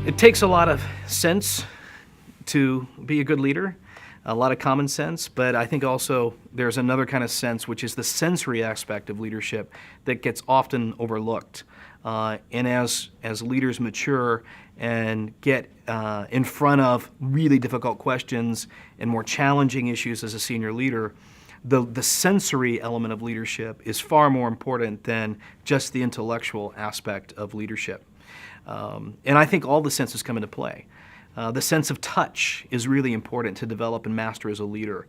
It takes a lot of sense to be a good leader, a lot of common sense, but I think also there's another kind of sense, which is the sensory aspect of leadership that gets often overlooked. And as leaders mature and get in front of really difficult questions and more challenging issues as a senior leader, the sensory element of leadership is far more important than just the intellectual aspect of leadership. And I think all the senses come into play. The sense of touch is really important to develop and master as a leader.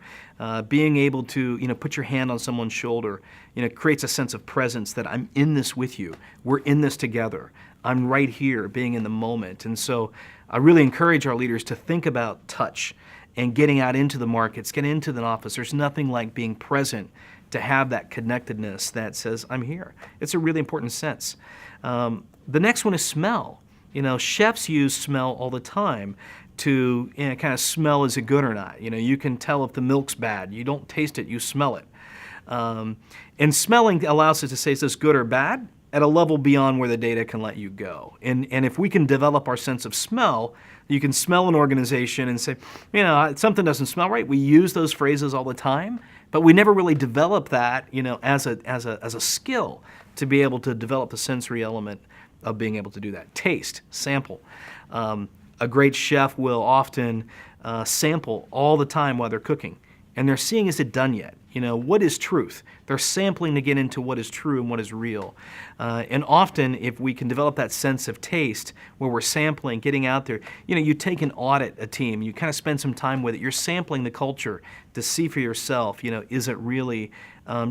Being able to, put your hand on someone's shoulder, creates a sense of presence that I'm in this with you. We're in this together. I'm right here, being in the moment. And so I really encourage our leaders to think about touch and getting out into the markets, getting into the office. There's nothing like being present to have that connectedness that says, I'm here. It's a really important sense. The next one is smell. Chefs use smell all the time to kind of smell is it good or not. You can tell if the milk's bad. You don't taste it, you smell it. And smelling allows us to say, is this good or bad, at a level beyond where the data can let you go. And if we can develop our sense of smell, you can smell an organization and say, something doesn't smell right. We use those phrases all the time, but we never really develop that, as a skill to be able to develop the sensory element of being able to do that. Taste, sample. A great chef will often sample all the time while they're cooking, and they're seeing, is it done yet? What is truth? They're sampling to get into what is true and what is real. And often, if we can develop that sense of taste where we're sampling, getting out there, you take an audit a team, you kind of spend some time with it, you're sampling the culture to see for yourself, is it really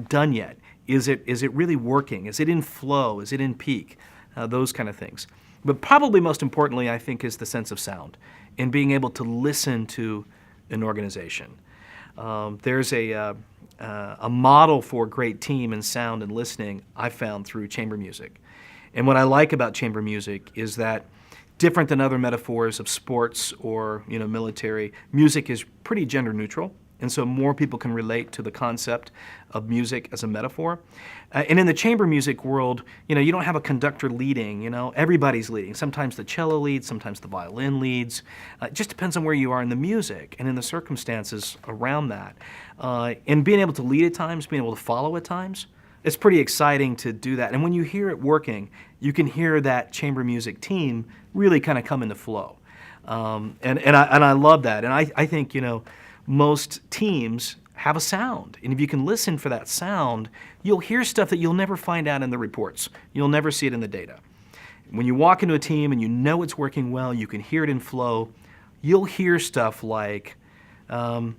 done yet? Is it really working? Is it in flow? Is it in peak? Those kind of things. But probably most importantly, I think, is the sense of sound and being able to listen to an organization. There's a model for great team and sound and listening I found through chamber music. And what I like about chamber music is that, different than other metaphors of sports or military, music is pretty gender neutral. And so more people can relate to the concept of music as a metaphor. And in the chamber music world, you don't have a conductor leading, everybody's leading. Sometimes the cello leads, sometimes the violin leads. It just depends on where you are in the music and in the circumstances around that. And being able to lead at times, being able to follow at times, it's pretty exciting to do that. And when you hear it working, you can hear that chamber music team really kind of come into flow. And I love that. And I think, most teams have a sound. And if you can listen for that sound, you'll hear stuff that you'll never find out in the reports. You'll never see it in the data. When you walk into a team and you know it's working well, you can hear it in flow, you'll hear stuff like, I'm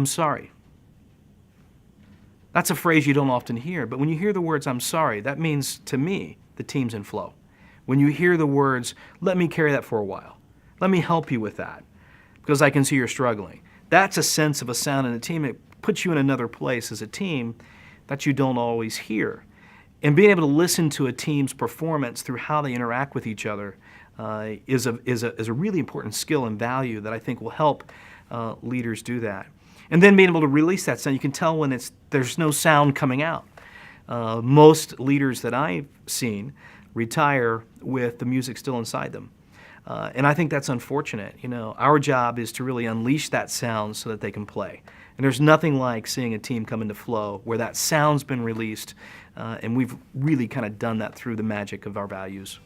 sorry. That's a phrase you don't often hear, but when you hear the words, I'm sorry, that means, to me, the team's in flow. When you hear the words, let me carry that for a while. Let me help you with that, because I can see you're struggling. That's a sense of a sound in a team. It puts you in another place as a team that you don't always hear. And being able to listen to a team's performance through how they interact with each other is a really important skill and value that I think will help leaders do that. And then being able to release that sound. You can tell when there's no sound coming out. Most leaders that I've seen retire with the music still inside them. And I think that's unfortunate. Our job is to really unleash that sound so that they can play. And there's nothing like seeing a team come into flow where that sound's been released, and we've really kind of done that through the magic of our values.